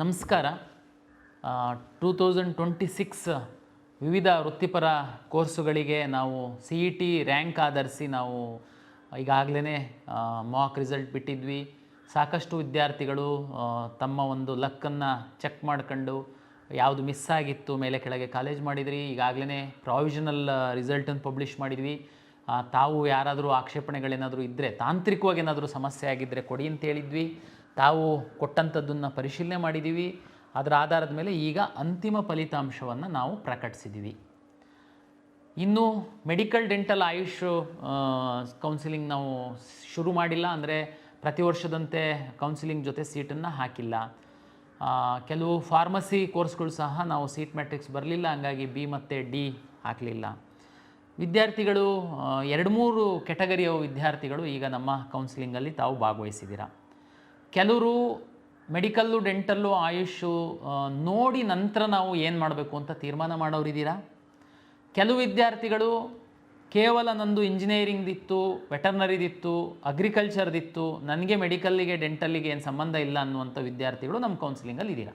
ನಮಸ್ಕಾರ. 2026 ವಿವಿಧ ವೃತ್ತಿಪರ ಕೋರ್ಸುಗಳಿಗೆ ನಾವು CET ರ್ಯಾಂಕ್ ಆಧರಿಸಿ ನಾವು ಈಗಾಗಲೇ ಮಾಕ್ ರಿಸಲ್ಟ್ ಬಿಟ್ಟಿದ್ವಿ. ಸಾಕಷ್ಟು ವಿದ್ಯಾರ್ಥಿಗಳು ತಮ್ಮ ಒಂದು ಲಕ್ಕನ್ನು ಚೆಕ್ ಮಾಡ್ಕೊಂಡು ಯಾವುದು ಮಿಸ್ ಆಗಿತ್ತು ಮೇಲೆ ಕೆಳಗೆ ಕಾಲೇಜ್ ಮಾಡಿದ್ರಿ. ಈಗಾಗಲೇ ಪ್ರಾವಿಷನಲ್ ರಿಸಲ್ಟನ್ನು ಪಬ್ಲಿಷ್ ಮಾಡಿದ್ವಿ. ತಾವು ಯಾರಾದರೂ ಆಕ್ಷೇಪಣೆಗಳೇನಾದರೂ ಇದ್ದರೆ, ತಾಂತ್ರಿಕವಾಗಿ ಏನಾದರೂ ಸಮಸ್ಯೆ ಆಗಿದ್ದರೆ ಕೊಡಿ ಅಂತ ಹೇಳಿದ್ವಿ. ತಾವು ಕೊಟ್ಟಂಥದ್ದನ್ನು ಪರಿಶೀಲನೆ ಮಾಡಿದ್ದೀವಿ. ಅದರ ಆಧಾರದ ಮೇಲೆ ಈಗ ಅಂತಿಮ ಫಲಿತಾಂಶವನ್ನು ನಾವು ಪ್ರಕಟಿಸಿದ್ದೀವಿ. ಇನ್ನು ಮೆಡಿಕಲ್, ಡೆಂಟಲ್, ಆಯುಷ್ ಕೌನ್ಸಿಲಿಂಗ್ ನಾವು ಶುರು ಮಾಡಿಲ್ಲ. ಅಂದರೆ ಪ್ರತಿ ವರ್ಷದಂತೆ ಕೌನ್ಸಿಲಿಂಗ್ ಜೊತೆ ಸೀಟನ್ನು ಹಾಕಿಲ್ಲ. ಕೆಲವು ಫಾರ್ಮಸಿ ಕೋರ್ಸ್ಗಳು ಸಹ ನಾವು ಸೀಟ್ ಮ್ಯಾಟ್ರಿಕ್ಸ್ ಬರಲಿಲ್ಲ, ಹಂಗಾಗಿ B ಮತ್ತು D ಹಾಕಲಿಲ್ಲ. ವಿದ್ಯಾರ್ಥಿಗಳು 2-3 ಕೆಟಗರಿಯ ವಿದ್ಯಾರ್ಥಿಗಳು ಈಗ ನಮ್ಮ ಕೌನ್ಸಿಲಿಂಗಲ್ಲಿ ತಾವು ಭಾಗವಹಿಸಿದ್ದೀರಾ. ಕೆಲವರು ಮೆಡಿಕಲ್ಲು, ಡೆಂಟಲ್ಲು, ಆಯುಷು ನೋಡಿ ನಂತರ ನಾವು ಏನು ಮಾಡಬೇಕು ಅಂತ ತೀರ್ಮಾನ ಮಾಡೋರಿದ್ದೀರಾ. ಕೆಲವು ವಿದ್ಯಾರ್ಥಿಗಳು ಕೇವಲ ನಂದು ಇಂಜಿನಿಯರಿಂಗ್ದಿತ್ತು, ವೆಟರ್ನರಿದಿತ್ತು, ಅಗ್ರಿಕಲ್ಚರ್ದಿತ್ತು, ನನಗೆ ಮೆಡಿಕಲ್ಲಿಗೆ ಡೆಂಟಲ್ಲಿಗೆ ಏನು ಸಂಬಂಧ ಇಲ್ಲ ಅನ್ನುವಂಥ ವಿದ್ಯಾರ್ಥಿಗಳು ನಮ್ಮ ಕೌನ್ಸಿಲಿಂಗಲ್ಲಿ ಇದ್ದೀರಾ.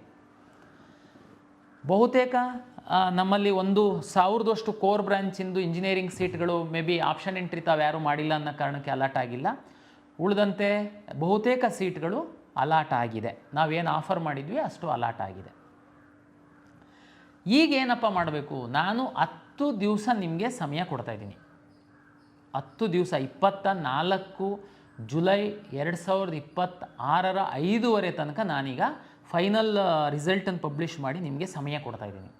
ಬಹುತೇಕ ನಮ್ಮಲ್ಲಿ 1,000 ಕೋರ್ ಬ್ರಾಂಚಿಂದು ಇಂಜಿನಿಯರಿಂಗ್ ಸೀಟ್ಗಳು ಮೇ ಬಿ ಆಪ್ಷನ್ ಎಂಟ್ರಿ ತಾವು ಯಾರೂ ಮಾಡಿಲ್ಲ ಅನ್ನೋ ಕಾರಣಕ್ಕೆ ಅಲಾಟ್ ಆಗಿಲ್ಲ. ಉಳಿದಂತೆ ಬಹುತೇಕ ಸೀಟ್ಗಳು ಅಲಾಟ್ ಆಗಿದೆ. ನಾವೇನು ಆಫರ್ ಮಾಡಿದ್ವಿ ಅಷ್ಟು ಅಲಾಟ್ ಆಗಿದೆ. ಈಗೇನಪ್ಪ ಮಾಡಬೇಕು? ನಾನು 10 ದಿವಸ ನಿಮಗೆ ಸಮಯ ಕೊಡ್ತಾಯಿದ್ದೀನಿ. 10 ದಿವಸ 24 ಜುಲೈ 2026 5:30 ತನಕ ನಾನೀಗ ಫೈನಲ್ ರಿಸಲ್ಟನ್ನು ಪಬ್ಲಿಷ್ ಮಾಡಿ ನಿಮಗೆ ಸಮಯ ಕೊಡ್ತಾಯಿದ್ದೀನಿ.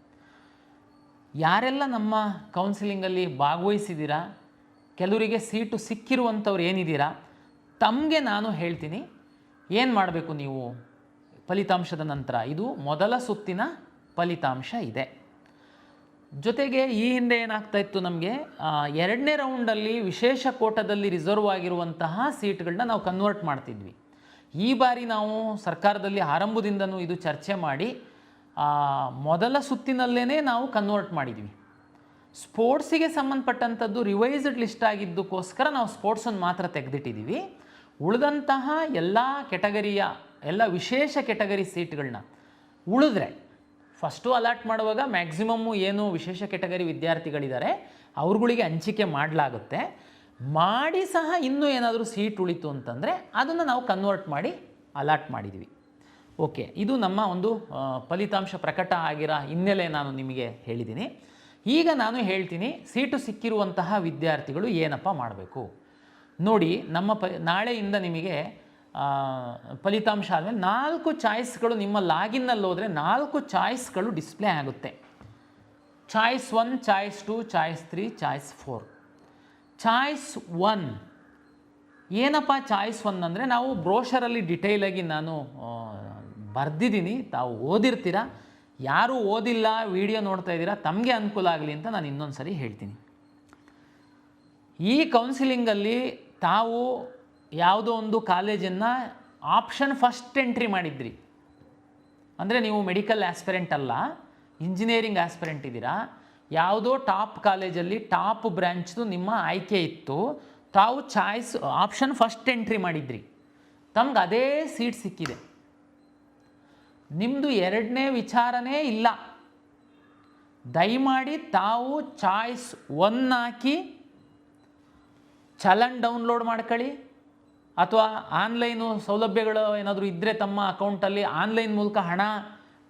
ಯಾರೆಲ್ಲ ನಮ್ಮ ಕೌನ್ಸಿಲಿಂಗಲ್ಲಿ ಭಾಗವಹಿಸಿದ್ದೀರಾ, ಕೆಲವರಿಗೆ ಸೀಟು ಸಿಕ್ಕಿರುವಂಥವ್ರು ಏನಿದ್ದೀರಾ, ತಮಗೆ ನಾನು ಹೇಳ್ತೀನಿ ಏನು ಮಾಡಬೇಕು ನೀವು ಫಲಿತಾಂಶದ ನಂತರ. ಇದು ಮೊದಲ ಸುತ್ತಿನ ಫಲಿತಾಂಶ ಇದೆ. ಜೊತೆಗೆ ಈ ಹಿಂದೆ ಏನಾಗ್ತಾ ಇತ್ತು, ನಮಗೆ 2ನೇ ರೌಂಡಲ್ಲಿ ವಿಶೇಷ ಕೋಟದಲ್ಲಿ ರಿಸರ್ವ್ ಆಗಿರುವಂತಹ ಸೀಟ್ಗಳನ್ನ ನಾವು ಕನ್ವರ್ಟ್ ಮಾಡ್ತಿದ್ವಿ. ಈ ಬಾರಿ ನಾವು ಸರ್ಕಾರದಲ್ಲಿ ಆರಂಭದಿಂದನೂ ಇದು ಚರ್ಚೆ ಮಾಡಿ ಮೊದಲ ಸುತ್ತಿನಲ್ಲೇ ನಾವು ಕನ್ವರ್ಟ್ ಮಾಡಿದ್ವಿ. ಸ್ಪೋರ್ಟ್ಸಿಗೆ ಸಂಬಂಧಪಟ್ಟಂಥದ್ದು ರಿವೈಸ್ಡ್ ಲಿಸ್ಟ್ ಆಗಿದ್ದಕ್ಕೋಸ್ಕರ ನಾವು ಸ್ಪೋರ್ಟ್ಸನ್ನು ಮಾತ್ರ ತೆಗೆದಿಟ್ಟಿದ್ದೀವಿ. ಉಳಿದಂತಹ ಎಲ್ಲ ಕೆಟಗರಿಯ ಎಲ್ಲ ವಿಶೇಷ ಕೆಟಗರಿ ಸೀಟ್ಗಳನ್ನ ಉಳಿದ್ರೆ ಫಸ್ಟು ಅಲಾಟ್ ಮಾಡುವಾಗ ಮ್ಯಾಕ್ಸಿಮಮ್ಮು ಏನು ವಿಶೇಷ ಕೆಟಗರಿ ವಿದ್ಯಾರ್ಥಿಗಳಿದ್ದಾರೆ ಅವ್ರುಗಳಿಗೆ ಹಂಚಿಕೆ ಮಾಡಲಾಗುತ್ತೆ. ಮಾಡಿ ಸಹ ಇನ್ನೂ ಏನಾದರೂ ಸೀಟ್ ಉಳಿತು ಅಂತಂದರೆ ಅದನ್ನು ನಾವು ಕನ್ವರ್ಟ್ ಮಾಡಿ ಅಲಾಟ್ ಮಾಡಿದ್ವಿ. ಓಕೆ, ಇದು ನಮ್ಮ ಒಂದು ಫಲಿತಾಂಶ ಪ್ರಕಟ ಆಗಿರೋ ಹಿನ್ನೆಲೆ ನಾನು ನಿಮಗೆ ಹೇಳಿದ್ದೀನಿ. ಈಗ ನಾನು ಹೇಳ್ತೀನಿ ಸೀಟು ಸಿಕ್ಕಿರುವಂತಹ ವಿದ್ಯಾರ್ಥಿಗಳು ಏನಪ್ಪ ಮಾಡಬೇಕು ನೋಡಿ. ನಮ್ಮ ನಾಳೆಯಿಂದ ನಿಮಗೆ ಫಲಿತಾಂಶ ಆದಮೇಲೆ 4 ಚಾಯ್ಸ್ಗಳು ನಿಮ್ಮ ಲಾಗಿನ್ನಲ್ಲಿ ಹೋದರೆ 4 ಚಾಯ್ಸ್ಗಳು ಡಿಸ್ಪ್ಲೇ ಆಗುತ್ತೆ. Choice 1, choice 2, choice 3, choice 4. Choice 1 ಏನಪ್ಪ? ಚಾಯ್ಸ್ 1 ಅಂದರೆ ನಾವು ಬ್ರೋಷರಲ್ಲಿ ಡಿಟೇಲಾಗಿ ನಾನು ಬರೆದಿದ್ದೀನಿ, ತಾವು ಓದಿರ್ತೀರ. ಯಾರು ಓದಿಲ್ಲ, ವಿಡಿಯೋ ನೋಡ್ತಾ ಇದ್ದೀರಾ, ತಮಗೆ ಅನುಕೂಲ ಆಗಲಿ ಅಂತ ನಾನು ಇನ್ನೊಂದು ಸರಿ ಹೇಳ್ತೀನಿ. ಈ ಕೌನ್ಸಿಲಿಂಗಲ್ಲಿ ತಾವು ಯಾವುದೋ ಒಂದು ಕಾಲೇಜನ್ನು ಆಪ್ಷನ್ ಫಸ್ಟ್ ಎಂಟ್ರಿ ಮಾಡಿದ್ರಿ. ಅಂದರೆ ನೀವು ಮೆಡಿಕಲ್ ಆಸ್ಪಿರೆಂಟ್ ಅಲ್ಲ, ಇಂಜಿನಿಯರಿಂಗ್ ಆಸ್ಪಿರೆಂಟ್ ಇದ್ದೀರಾ. ಯಾವುದೋ ಟಾಪ್ ಕಾಲೇಜಲ್ಲಿ ಟಾಪ್ ಬ್ರ್ಯಾಂಚ್ದು ನಿಮ್ಮ ಆಯ್ಕೆ ಇತ್ತು, ತಾವು ಚಾಯ್ಸ್ ಆಪ್ಷನ್ ಫಸ್ಟ್ ಎಂಟ್ರಿ ಮಾಡಿದ್ರಿ, ತಮ್ಗೆ ಅದೇ ಸೀಟ್ ಸಿಕ್ಕಿದೆ. ನಿಮ್ಮದು 2ನೇ ವಿಚಾರನೇ ಇಲ್ಲ. ದಯಮಾಡಿ ತಾವು ಚಾಯ್ಸ್ 1 ಹಾಕಿ ಚಲನ್ ಡೌನ್ಲೋಡ್ ಮಾಡ್ಕೊಳ್ಳಿ, ಅಥವಾ ಆನ್ಲೈನು ಸೌಲಭ್ಯಗಳು ಏನಾದರೂ ಇದ್ದರೆ ತಮ್ಮ ಅಕೌಂಟಲ್ಲಿ ಆನ್ಲೈನ್ ಮೂಲಕ ಹಣ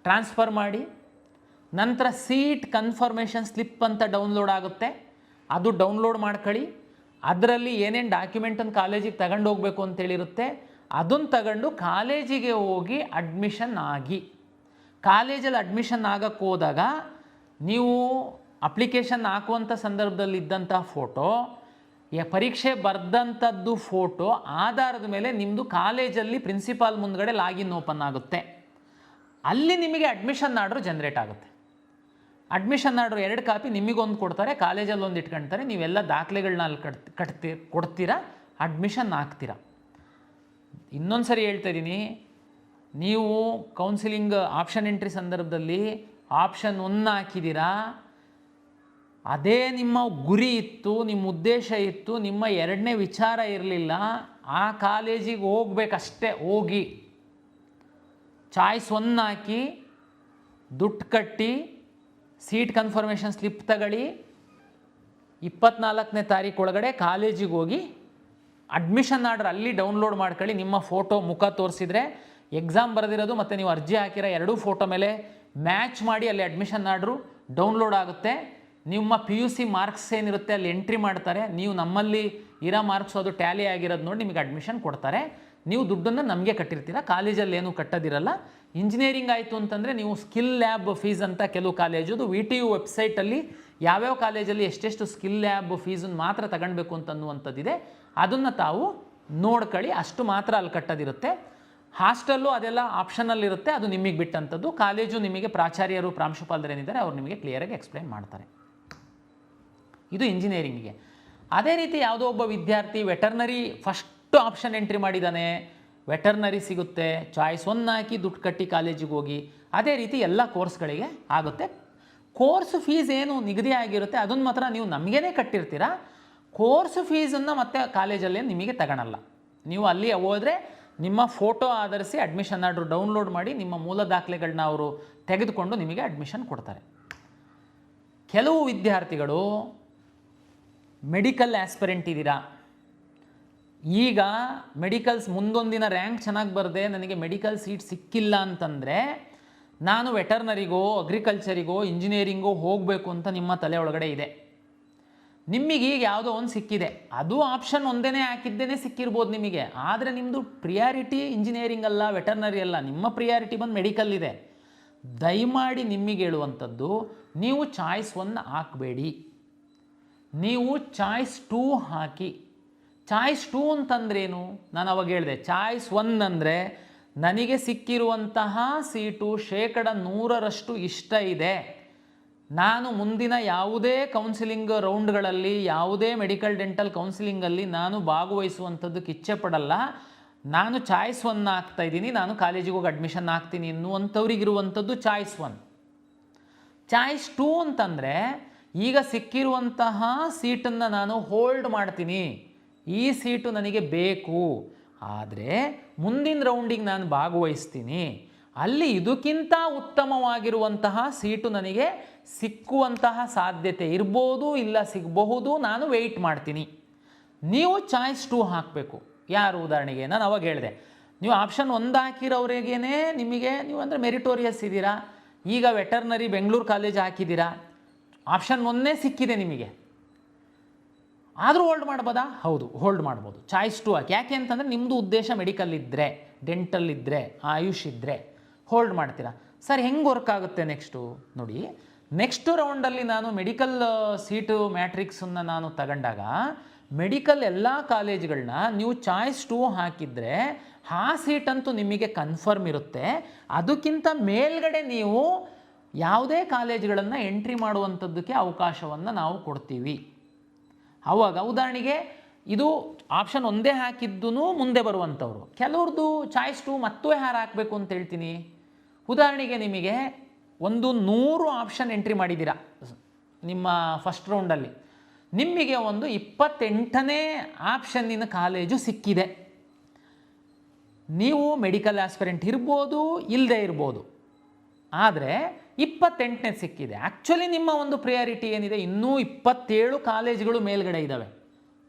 ಟ್ರಾನ್ಸ್ಫರ್ ಮಾಡಿ. ನಂತರ ಸೀಟ್ ಕನ್ಫರ್ಮೇಷನ್ ಸ್ಲಿಪ್ ಅಂತ ಡೌನ್ಲೋಡ್ ಆಗುತ್ತೆ, ಅದು ಡೌನ್ಲೋಡ್ ಮಾಡ್ಕೊಳ್ಳಿ. ಅದರಲ್ಲಿ ಏನೇನು ಡಾಕ್ಯುಮೆಂಟನ್ನು ಕಾಲೇಜಿಗೆ ತಗೊಂಡು ಹೋಗಬೇಕು ಅಂತೇಳಿರುತ್ತೆ, ಅದನ್ನು ತಗೊಂಡು ಕಾಲೇಜಿಗೆ ಹೋಗಿ ಅಡ್ಮಿಷನ್ ಆಗಿ. ಕಾಲೇಜಲ್ಲಿ ಅಡ್ಮಿಷನ್ ಆಗಕ್ಕೆ ಹೋದಾಗ ನೀವು ಅಪ್ಲಿಕೇಶನ್ ಹಾಕುವಂಥ ಸಂದರ್ಭದಲ್ಲಿ ಇದ್ದಂಥ ಫೋಟೋ, ಪರೀಕ್ಷೆ ಬರೆದಂಥದ್ದು ಫೋಟೋ ಆಧಾರದ ಮೇಲೆ ನಿಮ್ಮದು ಕಾಲೇಜಲ್ಲಿ ಪ್ರಿನ್ಸಿಪಾಲ್ ಮುಂದ್ಗಡೆ ಲಾಗಿನ್ ಓಪನ್ ಆಗುತ್ತೆ. ಅಲ್ಲಿ ನಿಮಗೆ ಅಡ್ಮಿಷನ್ ಆರ್ಡ್ರು ಜನ್ರೇಟ್ ಆಗುತ್ತೆ. ಅಡ್ಮಿಷನ್ ಆರ್ಡ್ರು 2 ಕಾಪಿ ನಿಮಗೊಂದು ಕೊಡ್ತಾರೆ, ಕಾಲೇಜಲ್ಲಿ ಒಂದು ಇಟ್ಕೊಳ್ತಾರೆ. ನೀವೆಲ್ಲ ದಾಖಲೆಗಳನ್ನ ಅಲ್ಲಿ ಕೊಡ್ತೀರಾ, ಅಡ್ಮಿಷನ್ ಆಗ್ತೀರಾ. ಇನ್ನೊಂದು ಸರಿ ಹೇಳ್ತಾ ಇದ್ದೀನಿ, ನೀವು ಕೌನ್ಸಿಲಿಂಗ್ ಆಪ್ಷನ್ ಎಂಟ್ರಿ ಸಂದರ್ಭದಲ್ಲಿ ಆಪ್ಷನ್ 1 ಹಾಕಿದ್ದೀರಾ, ಅದೇ ನಿಮ್ಮ ಗುರಿ ಇತ್ತು, ನಿಮ್ಮ ಉದ್ದೇಶ ಇತ್ತು, ನಿಮ್ಮ 2ನೇ ವಿಚಾರ ಇರಲಿಲ್ಲ, ಆ ಕಾಲೇಜಿಗೆ ಹೋಗ್ಬೇಕಷ್ಟೇ. ಹೋಗಿ ಚಾಯ್ಸ್ 1 ಹಾಕಿ ದುಡ್ಡು ಕಟ್ಟಿ ಸೀಟ್ ಕನ್ಫರ್ಮೇಷನ್ ಸ್ಲಿಪ್ ತಗೊಳ್ಳಿ, 24ನೇ ತಾರೀಕು ಒಳಗಡೆ ಕಾಲೇಜಿಗೆ ಹೋಗಿ ಅಡ್ಮಿಷನ್ ಆರ್ಡರ್ ಅಲ್ಲಿ ಡೌನ್ಲೋಡ್ ಮಾಡ್ಕೊಳ್ಳಿ. ನಿಮ್ಮ ಫೋಟೋ ಮುಖ ತೋರಿಸಿದ್ರೆ ಎಕ್ಸಾಮ್ ಬರೆದಿರೋದು ಮತ್ತು ನೀವು ಅರ್ಜಿ ಹಾಕಿರೋ ಎರಡೂ ಫೋಟೋ ಮೇಲೆ ಮ್ಯಾಚ್ ಮಾಡಿ ಅಲ್ಲಿ ಅಡ್ಮಿಷನ್ ಆರ್ಡ್ರು ಡೌನ್ಲೋಡ್ ಆಗುತ್ತೆ. ನಿಮ್ಮ PUC ಮಾರ್ಕ್ಸ್ ಏನಿರುತ್ತೆ ಅಲ್ಲಿ ಎಂಟ್ರಿ ಮಾಡ್ತಾರೆ. ನೀವು ನಮ್ಮಲ್ಲಿ ಇರೋ ಮಾರ್ಕ್ಸ್ ಅದು ಟ್ಯಾಲಿ ಆಗಿರೋದು ನೋಡಿ ನಿಮಗೆ ಅಡ್ಮಿಷನ್ ಕೊಡ್ತಾರೆ. ನೀವು ದುಡ್ಡನ್ನು ನಮಗೆ ಕಟ್ಟಿರ್ತೀರ, ಕಾಲೇಜಲ್ಲಿ ಏನೂ ಕಟ್ಟೋದಿರಲ್ಲ. ಇಂಜಿನಿಯರಿಂಗ್ ಆಯಿತು ಅಂತಂದರೆ ನೀವು ಸ್ಕಿಲ್ ಲ್ಯಾಬ್ ಫೀಸ್ ಅಂತ ಕೆಲವು ಕಾಲೇಜು VTU ವೆಬ್ಸೈಟಲ್ಲಿ ಯಾವ್ಯಾವ ಕಾಲೇಜಲ್ಲಿ ಎಷ್ಟೆಷ್ಟು ಸ್ಕಿಲ್ ಲ್ಯಾಬ್ ಫೀಸನ್ನು ಮಾತ್ರ ತಗೊಳ್ಬೇಕು ಅಂತನ್ನುವಂಥದ್ದಿದೆ. ಅದನ್ನು ತಾವು ನೋಡ್ಕೊಳ್ಳಿ, ಅಷ್ಟು ಮಾತ್ರ ಅಲ್ಲಿ ಕಟ್ಟೋದಿರುತ್ತೆ. ಹಾಸ್ಟೆಲ್ಲು ಅದೆಲ್ಲ ಆಪ್ಷನಲ್ ಇರುತ್ತೆ, ಅದು ನಿಮಗೆ ಬಿಟ್ಟಂಥದ್ದು. ಕಾಲೇಜು ನಿಮಗೆ ಪ್ರಾಚಾರ್ಯರು ಪ್ರಾಂಶುಪಾಲರು ಏನಿದ್ದಾರೆ ಅವ್ರು ನಿಮಗೆ ಕ್ಲಿಯರಾಗಿ ಎಕ್ಸ್ಪ್ಲೈನ್ ಮಾಡ್ತಾರೆ. ಇದು ಇಂಜಿನಿಯರಿಂಗಿಗೆ. ಅದೇ ರೀತಿ ಯಾವುದೋ ಒಬ್ಬ ವಿದ್ಯಾರ್ಥಿ ವೆಟರ್ನರಿ ಫಸ್ಟ್ ಆಪ್ಷನ್ ಎಂಟ್ರಿ ಮಾಡಿದ್ದಾನೆ, ವೆಟರ್ನರಿ ಸಿಗುತ್ತೆ, ಚಾಯ್ಸ್ 1 ಹಾಕಿ ದುಡ್ಡು ಕಟ್ಟಿ ಕಾಲೇಜಿಗೆ ಹೋಗಿ. ಅದೇ ರೀತಿ ಎಲ್ಲ ಕೋರ್ಸ್ಗಳಿಗೆ ಆಗುತ್ತೆ. ಕೋರ್ಸ್ ಫೀಸ್ ಏನು ನಿಗದಿ ಆಗಿರುತ್ತೆ ಅದನ್ನು ಮಾತ್ರ ನೀವು ನಮಗೇ ಕಟ್ಟಿರ್ತೀರ. ಕೋರ್ಸ್ ಫೀಸನ್ನು ಮತ್ತೆ ಕಾಲೇಜಲ್ಲಿ ನಿಮಗೆ ತಗೊಳಲ್ಲ. ನೀವು ಅಲ್ಲಿ ಹೋದರೆ ನಿಮ್ಮ ಫೋಟೋ ಆಧರಿಸಿ ಅಡ್ಮಿಷನ್ ಆರ್ಡ್ರು ಡೌನ್ಲೋಡ್ ಮಾಡಿ ನಿಮ್ಮ ಮೂಲ ದಾಖಲೆಗಳನ್ನ ಅವರು ತೆಗೆದುಕೊಂಡು ನಿಮಗೆ ಅಡ್ಮಿಷನ್ ಕೊಡ್ತಾರೆ. ಕೆಲವು ವಿದ್ಯಾರ್ಥಿಗಳು ಮೆಡಿಕಲ್ ಆಸ್ಪಿರೆಂಟ್ ಇದ್ದೀರಾ, ಈಗ ಮೆಡಿಕಲ್ಸ್ ಮುಂದೊಂದಿನ ರ್ಯಾಂಕ್ ಚೆನ್ನಾಗಿ ಬರದೆ ನನಗೆ ಮೆಡಿಕಲ್ ಸೀಟ್ ಸಿಕ್ಕಿಲ್ಲ ಅಂತಂದರೆ ನಾನು ವೆಟರ್ನರಿಗೋ ಅಗ್ರಿಕಲ್ಚರಿಗೋ ಇಂಜಿನಿಯರಿಂಗೋ ಹೋಗಬೇಕು ಅಂತ ನಿಮ್ಮ ತಲೆ ಒಳಗಡೆ ಇದೆ. ನಿಮಗೀಗ ಯಾವುದೋ ಒಂದು ಸಿಕ್ಕಿದೆ, ಅದು ಆಪ್ಷನ್ ಒಂದೇ ಹಾಕಿದ್ದೇನೆ ಸಿಕ್ಕಿರ್ಬೋದು ನಿಮಗೆ. ಆದರೆ ನಿಮ್ಮದು ಪ್ರಿಯಾರಿಟಿ ಇಂಜಿನಿಯರಿಂಗ್ ಅಲ್ಲ, ವೆಟರ್ನರಿ ಅಲ್ಲ, ನಿಮ್ಮ ಪ್ರಿಯಾರಿಟಿ ಬಂದು ಮೆಡಿಕಲ್ ಇದೆ. ದಯಮಾಡಿ ನಿಮಗೆ ಹೇಳುವಂಥದ್ದು, ನೀವು ಚಾಯ್ಸ್ 1 ಹಾಕಬೇಡಿ, ನೀವು ಚಾಯ್ಸ್ 2 ಹಾಕಿ. ಚಾಯ್ಸ್ 2 ಅಂತಂದ್ರೇನು? ನಾನು ಅವಾಗ ಹೇಳಿದೆ, ಚಾಯ್ಸ್ 1 ಅಂದರೆ ನನಗೆ ಸಿಕ್ಕಿರುವಂತಹ ಸೀಟು 100% ಇಷ್ಟ ಇದೆ, ನಾನು ಮುಂದಿನ ಯಾವುದೇ ಕೌನ್ಸಿಲಿಂಗ್ ರೌಂಡ್ಗಳಲ್ಲಿ ಯಾವುದೇ ಮೆಡಿಕಲ್ ಡೆಂಟಲ್ ಕೌನ್ಸಿಲಿಂಗಲ್ಲಿ ನಾನು ಭಾಗವಹಿಸುವಂಥದ್ದಕ್ಕೆ ಇಚ್ಛೆ ಪಡಲ್ಲ, ನಾನು ಚಾಯ್ಸ್ 1 ಹಾಕ್ತಾಯಿದ್ದೀನಿ, ನಾನು ಕಾಲೇಜಿಗೆ ಹೋಗಿ ಅಡ್ಮಿಷನ್ ಆಗ್ತೀನಿ ಎನ್ನುವಂಥವ್ರಿಗಿರುವಂಥದ್ದು ಚಾಯ್ಸ್ 1. ಚಾಯ್ಸ್ 2 ಅಂತಂದರೆ ಈಗ ಸಿಕ್ಕಿರುವಂತಹ ಸೀಟನ್ನು ನಾನು ಹೋಲ್ಡ್ ಮಾಡ್ತೀನಿ, ಈ ಸೀಟು ನನಗೆ ಬೇಕು, ಆದರೆ ಮುಂದಿನ ರೌಂಡಿಗೆ ನಾನು ಭಾಗವಹಿಸ್ತೀನಿ, ಅಲ್ಲಿ ಇದಕ್ಕಿಂತ ಉತ್ತಮವಾಗಿರುವಂತಹ ಸೀಟು ನನಗೆ ಸಿಕ್ಕುವಂತಹ ಸಾಧ್ಯತೆ ಇರ್ಬೋದು, ಇಲ್ಲ ಸಿಗಬಹುದು, ನಾನು ವೆಯ್ಟ್ ಮಾಡ್ತೀನಿ. ನೀವು ಚಾಯ್ಸ್ 2 ಹಾಕಬೇಕು. ಯಾರು? ಉದಾಹರಣೆಗೆ ನಾನು ಅವಾಗ ಹೇಳಿದೆ, ನೀವು ಆಪ್ಷನ್ 1 ಹಾಕಿರೋರಿಗೇನೆ ನಿಮಗೆ, ನೀವು ಅಂದರೆ ಮೆರಿಟೋರಿಯಸ್ ಇದ್ದೀರಾ, ಈಗ ವೆಟರ್ನರಿ ಬೆಂಗಳೂರು ಕಾಲೇಜ್ ಹಾಕಿದ್ದೀರಾ, ಆಪ್ಷನ್ 1 ಸಿಕ್ಕಿದೆ ನಿಮಗೆ, ಆದರೂ ಹೋಲ್ಡ್ ಮಾಡ್ಬೋದಾ? ಹೌದು, ಹೋಲ್ಡ್ ಮಾಡ್ಬೋದು. ಚಾಯ್ಸ್ 2 ಹಾಕಿ. ಯಾಕೆ ಅಂತಂದರೆ ನಿಮ್ಮದು ಉದ್ದೇಶ ಮೆಡಿಕಲ್ ಇದ್ದರೆ, ಡೆಂಟಲ್ ಇದ್ದರೆ, ಆಯುಷ್ ಇದ್ದರೆ ಹೋಲ್ಡ್ ಮಾಡ್ತೀರಾ. ಸರ್ ಹೆಂಗೆ ವರ್ಕ್ ಆಗುತ್ತೆ ನೆಕ್ಸ್ಟು ನೋಡಿ, ನೆಕ್ಸ್ಟ್ ರೌಂಡಲ್ಲಿ ನಾನು ಮೆಡಿಕಲ್ ಸೀಟು ಮ್ಯಾಟ್ರಿಕ್ಸನ್ನು ನಾನು ತಗೊಂಡಾಗ ಮೆಡಿಕಲ್ ಎಲ್ಲ ಕಾಲೇಜ್ಗಳನ್ನ ನೀವು ಚಾಯ್ಸ್ 2 ಹಾಕಿದರೆ ಆ ಸೀಟಂತೂ ನಿಮಗೆ ಕನ್ಫರ್ಮ್ ಇರುತ್ತೆ. ಅದಕ್ಕಿಂತ ಮೇಲ್ಗಡೆ ನೀವು ಯಾವುದೇ ಕಾಲೇಜ್ಗಳನ್ನು ಎಂಟ್ರಿ ಮಾಡುವಂಥದ್ದಕ್ಕೆ ಅವಕಾಶವನ್ನು ನಾವು ಕೊಡ್ತೀವಿ. ಆವಾಗ ಉದಾಹರಣೆಗೆ ಇದು ಆಪ್ಷನ್ 1 ಹಾಕಿದ್ದೂ ಮುಂದೆ ಬರುವಂಥವ್ರು, ಕೆಲವ್ರದ್ದು ಚಾಯ್ಸ್ 2 ಮತ್ತೆ ಯಾರು ಹಾಕಬೇಕು ಅಂತ ಹೇಳ್ತೀನಿ. ಉದಾಹರಣೆಗೆ ನಿಮಗೆ 100 ಆಪ್ಷನ್ ಎಂಟ್ರಿ ಮಾಡಿದ್ದೀರಾ ನಿಮ್ಮ ಫಸ್ಟ್ ರೌಂಡಲ್ಲಿ, ನಿಮಗೆ 28ನೇ ಆಪ್ಷನ್ನಿನ ಕಾಲೇಜು ಸಿಕ್ಕಿದೆ. ನೀವು ಮೆಡಿಕಲ್ ಆಸ್ಪಿರೆಂಟ್ ಇರ್ಬೋದು, ಇಲ್ಲದೆ ಇರ್ಬೋದು, ಆದರೆ 28ನೇ ಸಿಕ್ಕಿದೆ. ಆ್ಯಕ್ಚುಲಿ ನಿಮ್ಮ ಒಂದು ಪ್ರಿಯಾರಿಟಿ ಏನಿದೆ, ಇನ್ನೂ 27 ಕಾಲೇಜುಗಳು ಮೇಲ್ಗಡೆ ಇದ್ದಾವೆ,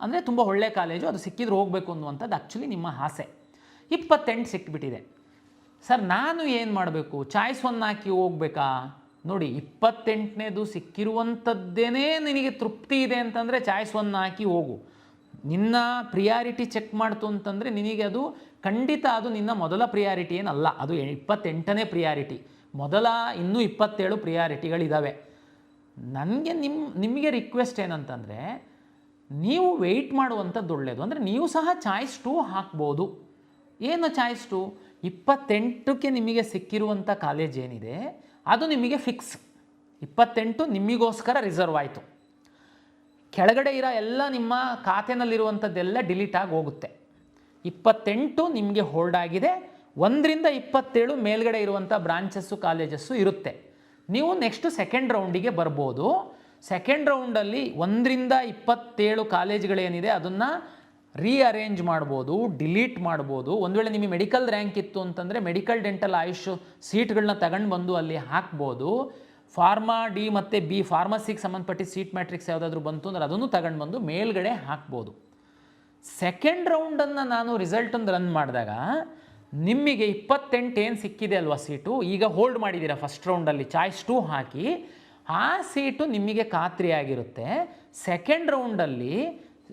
ಅಂದರೆ ತುಂಬ ಒಳ್ಳೆ ಕಾಲೇಜು, ಅದು ಸಿಕ್ಕಿದ್ರೆ ಹೋಗಬೇಕು ಅನ್ನುವಂಥದ್ದು ಆ್ಯಕ್ಚುಲಿ ನಿಮ್ಮ ಆಸೆ. 28 ಸಿಕ್ಕಿಬಿಟ್ಟಿದೆ. ಸರ್ ನಾನು ಏನು ಮಾಡಬೇಕು? ಚಾಯ್ಸ್ 1 ಹಾಕಿ ಹೋಗ್ಬೇಕಾ? ನೋಡಿ, 28ನೇದು ಸಿಕ್ಕಿರುವಂಥದ್ದೇನೇ ನಿನಗೆ ತೃಪ್ತಿ ಇದೆ ಅಂತಂದರೆ ಚಾಯ್ಸ್ 1 ಹಾಕಿ ಹೋಗು. ನಿನ್ನ ಪ್ರಿಯಾರಿಟಿ ಚೆಕ್ ಮಾಡ್ತು ಅಂತಂದರೆ ನಿನಗೆ ಅದು ಖಂಡಿತ ಅದು ನಿನ್ನ ಮೊದಲ ಪ್ರಿಯಾರಿಟಿ ಏನಲ್ಲ, ಅದು 28ನೇ ಪ್ರಿಯಾರಿಟಿ. ಮೊದಲ ಇನ್ನೂ 27 ಪ್ರಿಯಾರಿಟಿಗಳಿದ್ದಾವೆ. ನನಗೆ ನಿಮಗೆ ರಿಕ್ವೆಸ್ಟ್ ಏನಂತಂದರೆ, ನೀವು ವೆಯ್ಟ್ ಮಾಡುವಂಥದ್ದು ಒಳ್ಳೆಯದು. ಅಂದರೆ ನೀವು ಸಹ ಚಾಯ್ಸ್ 2 ಹಾಕ್ಬೋದು. ಏನು ಚಾಯ್ಸ್ 2? 28ಕ್ಕೆ ನಿಮಗೆ ಸಿಕ್ಕಿರುವಂಥ ಕಾಲೇಜ್ ಏನಿದೆ ಅದು ನಿಮಗೆ ಫಿಕ್ಸ್. 28 ನಿಮಗೋಸ್ಕರ ರಿಸರ್ವ್ ಆಯಿತು. ಕೆಳಗಡೆ ಇರೋ ಎಲ್ಲ ನಿಮ್ಮ ಖಾತೆನಲ್ಲಿರುವಂಥದ್ದೆಲ್ಲ ಡಿಲೀಟ್ ಆಗಿ ಹೋಗುತ್ತೆ. 28 ನಿಮಗೆ ಹೋಲ್ಡ್ ಆಗಿದೆ. 1ರಿಂದ 27 ಮೇಲ್ಗಡೆ ಇರುವಂಥ ಬ್ರಾಂಚಸ್ಸು ಕಾಲೇಜಸ್ಸು ಇರುತ್ತೆ. ನೀವು ನೆಕ್ಸ್ಟು ಸೆಕೆಂಡ್ ರೌಂಡಿಗೆ ಬರ್ಬೋದು. ಸೆಕೆಂಡ್ ರೌಂಡಲ್ಲಿ 1ರಿಂದ 27 ಕಾಲೇಜ್ಗಳೇನಿದೆ ಅದನ್ನು ರೀಅರೇಂಜ್ ಮಾಡ್ಬೋದು, ಡಿಲೀಟ್ ಮಾಡ್ಬೋದು. ಒಂದು ವೇಳೆ ನಿಮಗೆ ಮೆಡಿಕಲ್ ರ್ಯಾಂಕ್ ಇತ್ತು ಅಂತಂದರೆ ಮೆಡಿಕಲ್ ಡೆಂಟಲ್ ಆಯುಷ್ ಸೀಟ್ಗಳನ್ನ ತಗೊಂಡು ಬಂದು ಅಲ್ಲಿ ಹಾಕ್ಬೋದು. ಫಾರ್ಮಾ ಡಿ ಮತ್ತು ಬಿ ಫಾರ್ಮಸಿಗೆ ಸಂಬಂಧಪಟ್ಟ ಸೀಟ್ ಮ್ಯಾಟ್ರಿಕ್ಸ್ ಯಾವುದಾದ್ರೂ ಬಂತು ಅಂದರೆ ಅದನ್ನು ತಗೊಂಡು ಬಂದು ಮೇಲ್ಗಡೆ ಹಾಕ್ಬೋದು. ಸೆಕೆಂಡ್ ರೌಂಡನ್ನು ನಾನು ರಿಸಲ್ಟನ್ನು ರನ್ ಮಾಡಿದಾಗ ನಿಮಗೆ 28 ಏನು ಸಿಕ್ಕಿದೆ ಅಲ್ವಾ ಸೀಟು, ಈಗ ಹೋಲ್ಡ್ ಮಾಡಿದ್ದೀರಾ ಫಸ್ಟ್ ರೌಂಡಲ್ಲಿ ಚಾಯ್ಸ್ 2 ಹಾಕಿ, ಆ ಸೀಟು ನಿಮಗೆ ಖಾತ್ರಿಯಾಗಿರುತ್ತೆ. ಸೆಕೆಂಡ್ ರೌಂಡಲ್ಲಿ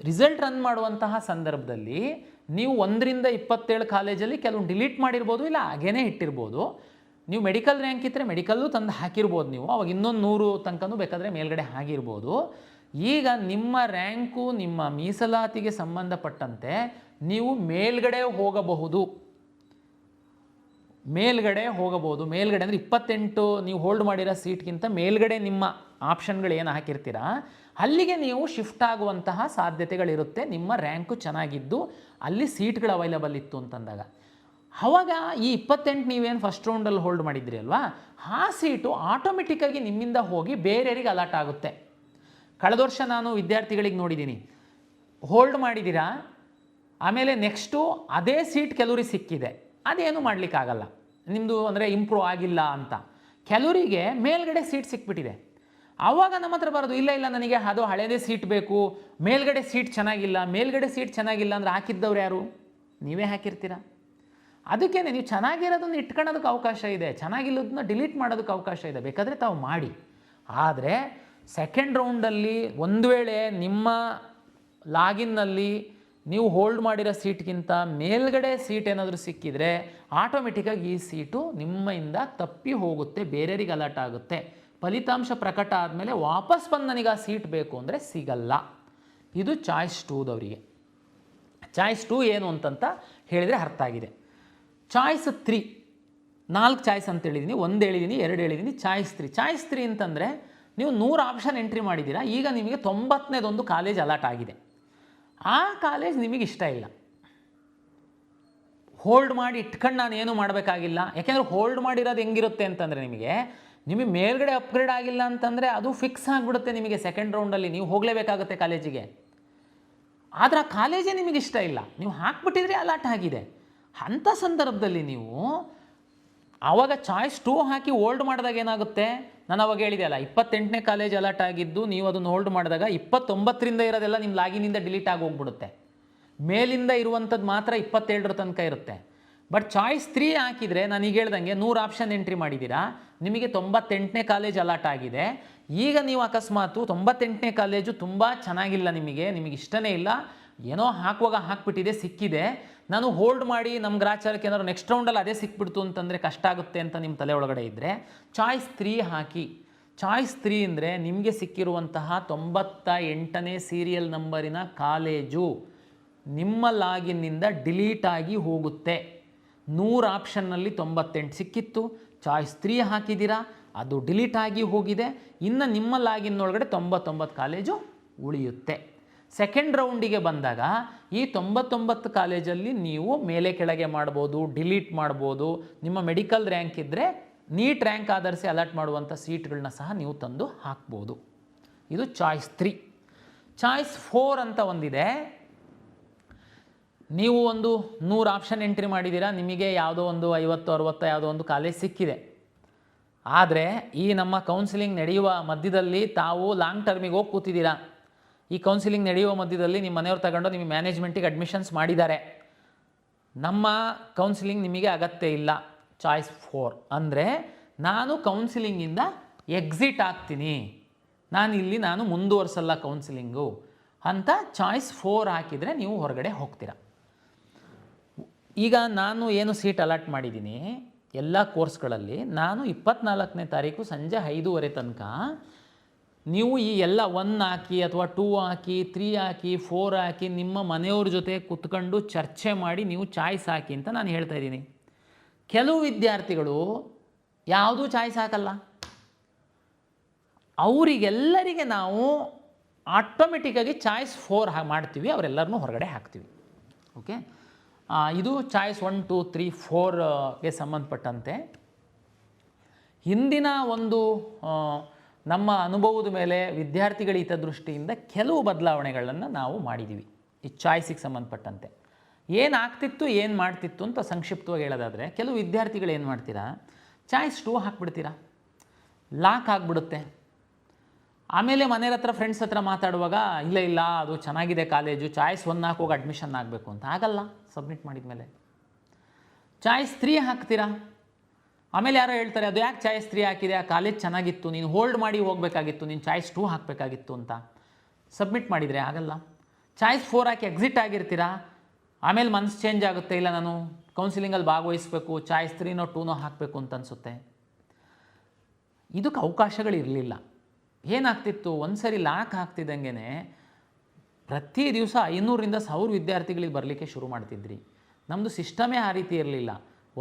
ರಿಸಲ್ಟ್ ರನ್ ಮಾಡುವಂತಹ ಸಂದರ್ಭದಲ್ಲಿ ನೀವು 1ರಿಂದ 27 ಕಾಲೇಜಲ್ಲಿ ಕೆಲವು ಡಿಲೀಟ್ ಮಾಡಿರ್ಬೋದು, ಇಲ್ಲ ಹಾಗೇನೇ ಇಟ್ಟಿರ್ಬೋದು. ನೀವು ಮೆಡಿಕಲ್ ರ್ಯಾಂಕ್ ಇದ್ದರೆ ಮೆಡಿಕಲ್ಲು ತಂದು ಹಾಕಿರ್ಬೋದು, ನೀವು ಅವಾಗ ಇನ್ನೊಂದು 100 ತನಕನೂ ಬೇಕಾದರೆ ಮೇಲ್ಗಡೆ ಆಗಿರ್ಬೋದು. ಈಗ ನಿಮ್ಮ ರ್ಯಾಂಕು ನಿಮ್ಮ ಮೀಸಲಾತಿಗೆ ಸಂಬಂಧಪಟ್ಟಂತೆ ನೀವು ಮೇಲ್ಗಡೆ ಹೋಗಬಹುದು. ಮೇಲ್ಗಡೆ ಅಂದರೆ 28 ನೀವು ಹೋಲ್ಡ್ ಮಾಡಿರೋ ಸೀಟ್ಗಿಂತ ಮೇಲ್ಗಡೆ ನಿಮ್ಮ ಆಪ್ಷನ್ಗಳು ಏನು ಹಾಕಿರ್ತೀರಾ ಅಲ್ಲಿಗೆ ನೀವು ಶಿಫ್ಟ್ ಆಗುವಂತಹ ಸಾಧ್ಯತೆಗಳಿರುತ್ತೆ. ನಿಮ್ಮ ರ್ಯಾಂಕು ಚೆನ್ನಾಗಿದ್ದು ಅಲ್ಲಿ ಸೀಟ್ಗಳು ಅವೈಲಬಲ್ ಇತ್ತು ಅಂತಂದಾಗ ಆವಾಗ ಈ 28 ನೀವೇನು ಫಸ್ಟ್ ರೌಂಡಲ್ಲಿ ಹೋಲ್ಡ್ ಮಾಡಿದ್ರಿ ಅಲ್ವಾ, ಆ ಸೀಟು ಆಟೋಮೆಟಿಕ್ಕಾಗಿ ನಿಮ್ಮಿಂದ ಹೋಗಿ ಬೇರೆಯವರಿಗೆ ಅಲಾಟ್ ಆಗುತ್ತೆ. ಕಳೆದ ವರ್ಷ ನಾನು ವಿದ್ಯಾರ್ಥಿಗಳಿಗೆ ನೋಡಿದ್ದೀನಿ, ಹೋಲ್ಡ್ ಮಾಡಿದ್ದೀರಾ, ಆಮೇಲೆ ನೆಕ್ಸ್ಟು ಅದೇ ಸೀಟ್ ಕೆಲವರಿಗೆ ಸಿಕ್ಕಿದೆ, ಅದೇನು ಮಾಡಲಿಕ್ಕಾಗಲ್ಲ ನಿಮ್ಮದು, ಅಂದರೆ ಇಂಪ್ರೂವ್ ಆಗಿಲ್ಲ ಅಂತ. ಕೆಲವರಿಗೆ ಮೇಲ್ಗಡೆ ಸೀಟ್ ಸಿಕ್ಬಿಟ್ಟಿದೆ, ಆವಾಗ ನಮ್ಮ ಹತ್ರ ಬರೋದು ಇಲ್ಲ ನನಗೆ ಅದು ಹಳೇದೇ ಸೀಟ್ ಬೇಕು, ಮೇಲ್ಗಡೆ ಸೀಟ್ ಚೆನ್ನಾಗಿಲ್ಲ. ಮೇಲ್ಗಡೆ ಸೀಟ್ ಚೆನ್ನಾಗಿಲ್ಲ ಅಂದರೆ ಹಾಕಿದ್ದವ್ರು ಯಾರು? ನೀವೇ ಹಾಕಿರ್ತೀರ. ಅದಕ್ಕೇ ನೀವು ಚೆನ್ನಾಗಿರೋದನ್ನು ಇಟ್ಕೊಳ್ಳೋದಕ್ಕೆ ಅವಕಾಶ ಇದೆ, ಚೆನ್ನಾಗಿಲ್ಲದನ್ನ ಡಿಲೀಟ್ ಮಾಡೋದಕ್ಕೆ ಅವಕಾಶ ಇದೆ, ಬೇಕಾದರೆ ತಾವು ಮಾಡಿ. ಆದರೆ ಸೆಕೆಂಡ್ ರೌಂಡಲ್ಲಿ ಒಂದು ವೇಳೆ ನಿಮ್ಮ ಲಾಗಿನ್ನಲ್ಲಿ ನೀವು ಹೋಲ್ಡ್ ಮಾಡಿರೋ ಸೀಟ್ಗಿಂತ ಮೇಲ್ಗಡೆ ಸೀಟ್ ಏನಾದರೂ ಸಿಕ್ಕಿದರೆ ಆಟೋಮೆಟಿಕ್ಕಾಗಿ ಈ ಸೀಟು ನಿಮ್ಮಿಂದ ತಪ್ಪಿ ಹೋಗುತ್ತೆ, ಬೇರೆಯವರಿಗೆ ಅಲರ್ಟ್ ಆಗುತ್ತೆ. ಫಲಿತಾಂಶ ಪ್ರಕಟ ಆದಮೇಲೆ ವಾಪಸ್ ಬಂದು ನನಗೆ ಆ ಸೀಟ್ ಬೇಕು ಅಂದರೆ ಸಿಗಲ್ಲ. ಇದು ಚಾಯ್ಸ್ 2ದವರಿಗೆ. ಚಾಯ್ಸ್ 2 ಏನು ಅಂತಂತ ಹೇಳಿದರೆ ಅರ್ಥ ಆಗಿದೆ. ಚಾಯ್ಸ್ 3 4 ಚಾಯ್ಸ್ ಅಂತ ಹೇಳಿದ್ದೀನಿ, 1 ಹೇಳಿದ್ದೀನಿ, 2 ಹೇಳಿದ್ದೀನಿ. ಚಾಯ್ಸ್ 3 ಅಂತಂದರೆ ನೀವು 100 ಆಪ್ಷನ್ ಎಂಟ್ರಿ ಮಾಡಿದ್ದೀರಾ, ಈಗ ನಿಮಗೆ 90ನೇದೊಂದು ಕಾಲೇಜ್ ಅಲಾಟ್ ಆಗಿದೆ. ಆ ಕಾಲೇಜ್ ನಿಮಗೆ ಇಷ್ಟ ಇಲ್ಲ, ಹೋಲ್ಡ್ ಮಾಡಿ ಇಟ್ಕೊಂಡು ನಾನು ಏನು ಮಾಡಬೇಕಾಗಿಲ್ಲ. ಯಾಕೆಂದರೆ ಹೋಲ್ಡ್ ಮಾಡಿರೋದು ಹೆಂಗಿರುತ್ತೆ ಅಂತಂದರೆ ನಿಮಗೆ ಮೇಲ್ಗಡೆ ಅಪ್ಗ್ರೇಡ್ ಆಗಿಲ್ಲ ಅಂತಂದರೆ ಅದು ಫಿಕ್ಸ್ ಆಗಿಬಿಡುತ್ತೆ. ನಿಮಗೆ ಸೆಕೆಂಡ್ ರೌಂಡಲ್ಲಿ ನೀವು ಹೋಗಲೇಬೇಕಾಗುತ್ತೆ ಕಾಲೇಜಿಗೆ. ಆದರೆ ಆ ಕಾಲೇಜೇ ನಿಮಗೆ ಇಷ್ಟ ಇಲ್ಲ, ನೀವು ಹಾಕ್ಬಿಟ್ಟಿದ್ರೆ ಅಲಾಟ್ ಆಗಿದೆ. ಅಂಥ ಸಂದರ್ಭದಲ್ಲಿ ನೀವು ಆವಾಗ ಚಾಯ್ಸ್ 2 ಹಾಕಿ ಹೋಲ್ಡ್ ಮಾಡಿದಾಗ ಏನಾಗುತ್ತೆ, ನಾನು ಅವಾಗ ಹೇಳಿದೆ ಅಲ್ಲ, 28ನೇ ಕಾಲೇಜ್ ಅಲಾಟ್ ಆಗಿದ್ದು ನೀವು ಅದನ್ನು ಹೋಲ್ಡ್ ಮಾಡಿದಾಗ 29ರಿಂದ ಇರೋದೆಲ್ಲ ನಿಮ್ಮ ಲಾಗಿನಿಂದ ಡಿಲೀಟ್ ಆಗಿ ಹೋಗ್ಬಿಡುತ್ತೆ. ಮೇಲಿಂದ ಇರುವಂಥದ್ದು ಮಾತ್ರ 27ರ ತನಕ ಇರುತ್ತೆ. ಬಟ್ ಚಾಯ್ಸ್ 3 ಹಾಕಿದರೆ ನಾನು ಈಗ ಹೇಳ್ದಂಗೆ 100 ಆಪ್ಷನ್ ಎಂಟ್ರಿ ಮಾಡಿದ್ದೀರಾ, ನಿಮಗೆ 98ನೇ ಕಾಲೇಜ್ ಅಲಾಟ್ ಆಗಿದೆ. ಈಗ ನೀವು ಅಕಸ್ಮಾತು 98ನೇ ಕಾಲೇಜು ತುಂಬ ಚೆನ್ನಾಗಿಲ್ಲ, ನಿಮಗೆ ಇಷ್ಟನೇ ಇಲ್ಲ, ಏನೋ ಹಾಕುವಾಗ ಹಾಕ್ಬಿಟ್ಟಿದೆ, ಸಿಕ್ಕಿದೆ, ನಾನು ಹೋಲ್ಡ್ ಮಾಡಿ ನಮ್ಮ ಗ್ರಾಚಾರಕ್ಕೆ ಏನಾದ್ರು ನೆಕ್ಸ್ಟ್ ರೌಂಡಲ್ಲಿ ಅದೇ ಸಿಕ್ಬಿಡ್ತು ಅಂತಂದರೆ ಕಷ್ಟ ಆಗುತ್ತೆ ಅಂತ ನಿಮ್ಮ ತಲೆ ಒಳಗಡೆ ಇದ್ದರೆ ಚಾಯ್ಸ್ 3 ಹಾಕಿ. ಚಾಯ್ಸ್ 3 ಅಂದರೆ ನಿಮಗೆ ಸಿಕ್ಕಿರುವಂತಹ 98ನೇ ಸೀರಿಯಲ್ ನಂಬರಿನ ಕಾಲೇಜು ನಿಮ್ಮ ಲಾಗಿನ್ನಿಂದ ಡಿಲೀಟ್ ಆಗಿ ಹೋಗುತ್ತೆ. 100 ಆಪ್ಷನ್ನಲ್ಲಿ 98 ಸಿಕ್ಕಿತ್ತು, ಚಾಯ್ಸ್ 3 ಹಾಕಿದ್ದೀರಾ, ಅದು ಡಿಲೀಟ್ ಆಗಿ ಹೋಗಿದೆ. ಇನ್ನು ನಿಮ್ಮ ಲಾಗಿನ್ ಒಳಗಡೆ 99 ಕಾಲೇಜು ಉಳಿಯುತ್ತೆ. ಸೆಕೆಂಡ್ ರೌಂಡಿಗೆ ಬಂದಾಗ ಈ 99 ಕಾಲೇಜಲ್ಲಿ ನೀವು ಮೇಲೆ ಕೆಳಗೆ ಮಾಡ್ಬೋದು, ಡಿಲೀಟ್ ಮಾಡ್ಬೋದು. ನಿಮ್ಮ ಮೆಡಿಕಲ್ ರ್ಯಾಂಕ್ ಇದ್ದರೆ ನೀಟ್ ರ್ಯಾಂಕ್ ಆಧರಿಸಿ ಅಲಾಟ್ ಮಾಡುವಂಥ ಸೀಟ್ಗಳನ್ನ ಸಹ ನೀವು ತಂದು ಹಾಕ್ಬೋದು. ಇದು ಚಾಯ್ಸ್ 3. ಚಾಯ್ಸ್ 4 ಅಂತ ಒಂದಿದೆ. ನೀವು ಒಂದು 100 ಆಪ್ಷನ್ ಎಂಟ್ರಿ ಮಾಡಿದ್ದೀರಾ, ನಿಮಗೆ ಯಾವುದೋ ಒಂದು 50-60 ಯಾವುದೋ ಒಂದು ಕಾಲೇಜ್ ಸಿಕ್ಕಿದೆ. ಆದರೆ ಈ ನಮ್ಮ ಕೌನ್ಸಿಲಿಂಗ್ ನಡೆಯುವ ಮಧ್ಯದಲ್ಲಿ ತಾವು ಲಾಂಗ್ ಟರ್ಮಿಗೆ ಹೋಗಿ ಕೂತಿದ್ದೀರಾ. ಈ ಕೌನ್ಸಿಲಿಂಗ್ ನಡೆಯುವ ಮಧ್ಯದಲ್ಲಿ ನಿಮ್ಮ ಮನೆಯವ್ರು ತಗೊಂಡು ನಿಮ್ಮ ಮ್ಯಾನೇಜ್ಮೆಂಟಿಗೆ ಅಡ್ಮಿಷನ್ಸ್ ಮಾಡಿದ್ದಾರೆ. ನಮ್ಮ ಕೌನ್ಸಿಲಿಂಗ್ ನಿಮಗೆ ಅಗತ್ಯ ಇಲ್ಲ. ಚಾಯ್ಸ್ 4 ಅಂದರೆ ನಾನು ಕೌನ್ಸಿಲಿಂಗಿಂದ ಎಕ್ಸಿಟ್ ಆಗ್ತೀನಿ, ನಾನು ಮುಂದುವರ್ಸಲ್ಲ ಕೌನ್ಸಿಲಿಂಗು ಅಂತ ಚಾಯ್ಸ್ 4 ಹಾಕಿದರೆ ನೀವು ಹೊರಗಡೆ ಹೋಗ್ತೀರಾ. ಈಗ ನಾನು ಏನು ಸೀಟ್ ಅಲಾಟ್ ಮಾಡಿದ್ದೀನಿ ಎಲ್ಲ ಕೋರ್ಸ್ಗಳಲ್ಲಿ, ನಾನು 24ನೇ ತಾರೀಕು ಸಂಜೆ 5:30 ತನಕ ನೀವು ಈ ಎಲ್ಲ 1 ಹಾಕಿ ಅಥವಾ 2 ಹಾಕಿ 3 ಹಾಕಿ 4 ಹಾಕಿ ನಿಮ್ಮ ಮನೆಯವ್ರ ಜೊತೆ ಕುತ್ಕೊಂಡು ಚರ್ಚೆ ಮಾಡಿ ನೀವು ಚಾಯ್ಸ್ ಹಾಕಿ ಅಂತ ನಾನು ಹೇಳ್ತಾ ಇದ್ದೀನಿ. ಕೆಲವು ವಿದ್ಯಾರ್ಥಿಗಳು ಯಾವುದೂ ಚಾಯ್ಸ್ ಹಾಕಲ್ಲ, ಅವರಿಗೆಲ್ಲರಿಗೆ ನಾವು ಆಟೋಮೆಟಿಕ್ಕಾಗಿ ಚಾಯ್ಸ್ 4 ಮಾಡ್ತೀವಿ, ಅವರೆಲ್ಲರನ್ನೂ ಹೊರಗಡೆ ಹಾಕ್ತೀವಿ. ಓಕೆ, ಇದು ಚಾಯ್ಸ್ 1, 2, 3, 4ಗೆ ಸಂಬಂಧಪಟ್ಟಂತೆ ಹಿಂದಿನ ಒಂದು ನಮ್ಮ ಅನುಭವದ ಮೇಲೆ ವಿದ್ಯಾರ್ಥಿಗಳ ಹಿತದೃಷ್ಟಿಯಿಂದ ಕೆಲವು ಬದಲಾವಣೆಗಳನ್ನು ನಾವು ಮಾಡಿದ್ದೀವಿ. ಈ ಚಾಯ್ಸಿಗೆ ಸಂಬಂಧಪಟ್ಟಂತೆ ಏನಾಗ್ತಿತ್ತು ಏನು ಮಾಡ್ತಿತ್ತು ಅಂತ ಸಂಕ್ಷಿಪ್ತವಾಗಿ ಹೇಳೋದಾದರೆ, ಕೆಲವು ವಿದ್ಯಾರ್ಥಿಗಳು ಏನು ಮಾಡ್ತೀರಾ, ಚಾಯ್ಸ್ 2 ಹಾಕ್ಬಿಡ್ತೀರಾ, ಲಾಕ್ ಆಗಿಬಿಡುತ್ತೆ. ಆಮೇಲೆ ಮನೆಯ ಹತ್ರ ಫ್ರೆಂಡ್ಸ್ ಹತ್ರ ಮಾತಾಡುವಾಗ ಇಲ್ಲ ಅದು ಚೆನ್ನಾಗಿದೆ ಕಾಲೇಜು, ಚಾಯ್ಸ್ 1 ಹಾಕೋಗಿ ಅಡ್ಮಿಷನ್ ಆಗಬೇಕು ಅಂತ ಆಗಲ್ಲ. ಸಬ್ಮಿಟ್ ಮಾಡಿದ ಮೇಲೆ ಚಾಯ್ಸ್ 3 ಹಾಕ್ತೀರಾ, ಆಮೇಲೆ ಯಾರೋ ಹೇಳ್ತಾರೆ ಅದು ಯಾಕೆ ಚಾಯ್ಸ್ 3 ಹಾಕಿದೆ, ಆ ಕಾಲೇಜ್ ಚೆನ್ನಾಗಿತ್ತು, ನೀನು ಹೋಲ್ಡ್ ಮಾಡಿ ಹೋಗಬೇಕಾಗಿತ್ತು, ನೀನು ಚಾಯ್ಸ್ 2 ಹಾಕಬೇಕಾಗಿತ್ತು ಅಂತ ಸಬ್ಮಿಟ್ ಮಾಡಿದರೆ ಆಗಲ್ಲ. ಚಾಯ್ಸ್ 4 ಹಾಕಿ ಎಕ್ಸಿಟ್ ಆಗಿರ್ತೀರಾ, ಆಮೇಲೆ ಮನಸ್ಸು ಚೇಂಜ್ ಆಗುತ್ತೆ, ಇಲ್ಲ ನಾನು ಕೌನ್ಸಿಲಿಂಗಲ್ಲಿ ಭಾಗವಹಿಸಬೇಕು, ಚಾಯ್ಸ್ 3ನೋ 2ನೋ ಹಾಕಬೇಕು ಅಂತ ಅನಿಸುತ್ತೆ. ಇದಕ್ಕೆ ಅವಕಾಶಗಳಿರಲಿಲ್ಲ. ಏನಾಗ್ತಿತ್ತು, ಒಂದು ಸರಿ ಲಾಕ್ ಹಾಕ್ತಿದ್ದಂಗೆ ಪ್ರತಿ ದಿವಸ 500ರಿಂದ 1000 ವಿದ್ಯಾರ್ಥಿಗಳಿಗೆ ಬರಲಿಕ್ಕೆ ಶುರು ಮಾಡ್ತಿದ್ರಿ. ನಮ್ಮದು ಸಿಸ್ಟಮೇ ಆ ರೀತಿ ಇರಲಿಲ್ಲ.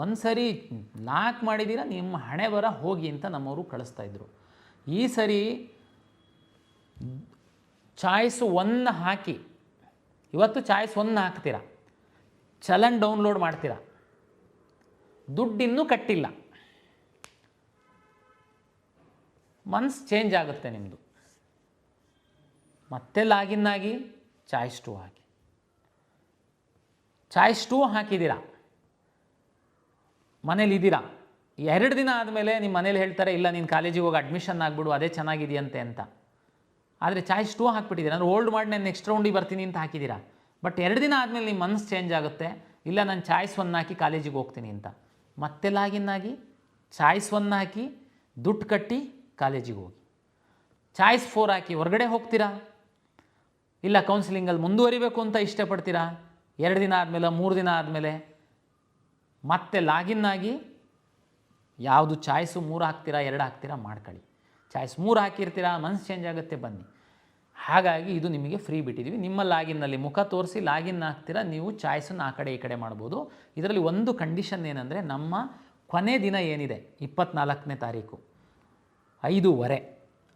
ಒಂದು ಸರಿ ಲಾಕ್ ಮಾಡಿದ್ದೀರಾ, ನಿಮ್ಮ ಹಣೆ ಬರ ಹೋಗಿ ಅಂತ ನಮ್ಮವರು ಕಳಿಸ್ತಾಯಿದ್ರು. ಈ ಸರಿ ಚಾಯ್ಸ್ 1 ಹಾಕಿ, ಇವತ್ತು ಚಾಯ್ಸ್ 1 ಹಾಕ್ತೀರಾ, ಚಲನ್ ಡೌನ್ಲೋಡ್ ಮಾಡ್ತೀರಾ, ದುಡ್ಡಿನ್ನೂ ಕಟ್ಟಿಲ್ಲ, ಮನ್ಸು ಚೇಂಜ್ ಆಗುತ್ತೆ ನಿಮ್ಮದು. ಮತ್ತೆ ಲಾಗಿನ್ ಆಗಿ ಚಾಯ್ಸ್ 2 ಹಾಕಿ, ಚಾಯ್ಸ್ 2 ಹಾಕಿದ್ದೀರಾ, ಮನೇಲಿದ್ದೀರಾ. 2 ದಿನ ಆದಮೇಲೆ ನಿಮ್ಮ ಮನೇಲಿ ಹೇಳ್ತಾರೆ ಇಲ್ಲ ನೀನು ಕಾಲೇಜಿಗೆ ಹೋಗಿ ಅಡ್ಮಿಷನ್ ಆಗಿಬಿಡು, ಅದೇ ಚೆನ್ನಾಗಿದೆಯಂತೆ ಅಂತ. ಆದರೆ ಚಾಯ್ಸ್ 2 ಹಾಕ್ಬಿಟ್ಟಿದ್ದೀರಾ, ನಾನು ಹೋಲ್ಡ್ ಮಾಡಿ ನಾನು ನೆಕ್ಸ್ಟ್ ರೌಂಡಿಗೆ ಬರ್ತೀನಿ ಅಂತ ಹಾಕಿದ್ದೀರಾ. ಬಟ್ 2 ದಿನ ಆದಮೇಲೆ ನಿಮ್ಮ ಮನಸ್ಸು ಚೇಂಜ್ ಆಗುತ್ತೆ, ಇಲ್ಲ ನಾನು ಚಾಯ್ಸ್ 1 ಹಾಕಿ ಕಾಲೇಜಿಗೆ ಹೋಗ್ತೀನಿ ಅಂತ. ಮತ್ತೆ ಲಾಗಿನ್ ಆಗಿ ಚಾಯ್ಸ್ 1 ಹಾಕಿ ದುಡ್ಡು ಕಟ್ಟಿ ಕಾಲೇಜಿಗೆ ಹೋಗಿ. ಚಾಯ್ಸ್ 4 ಹಾಕಿ ಹೊರಗಡೆ ಹೋಗ್ತೀರಾ, ಇಲ್ಲ ಕೌನ್ಸಿಲಿಂಗಲ್ಲಿ ಮುಂದುವರಿಬೇಕು ಅಂತ ಇಷ್ಟಪಡ್ತೀರಾ. 2 ದಿನ ಆದಮೇಲೆ 3 ದಿನ ಆದಮೇಲೆ ಮತ್ತೆ ಲಾಗಿನ್ ಆಗಿ ಯಾವುದು ಚಾಯ್ಸು 3 ಹಾಕ್ತೀರಾ 2 ಹಾಕ್ತೀರಾ ಮಾಡ್ಕೊಳ್ಳಿ. ಚಾಯ್ಸ್ 3 ಹಾಕಿರ್ತೀರಾ, ಮನಸ್ಸು ಚೇಂಜ್ ಆಗುತ್ತೆ, ಬನ್ನಿ. ಹಾಗಾಗಿ ಇದು ನಿಮಗೆ ಫ್ರೀ ಬಿಟ್ಟಿದ್ದೀವಿ. ನಿಮ್ಮ ಲಾಗಿನ್ನಲ್ಲಿ ಮುಖ ತೋರಿಸಿ ಲಾಗಿನ್ ಆಗ್ತೀರಾ, ನೀವು ಚಾಯ್ಸನ್ನು ಆ ಕಡೆ ಈ ಕಡೆ ಮಾಡ್ಬೋದು. ಇದರಲ್ಲಿ ಒಂದು ಕಂಡೀಷನ್ ಏನಂದರೆ, ನಮ್ಮ ಕೊನೆ ದಿನ ಏನಿದೆ 24ನೇ ತಾರೀಕು 5:15,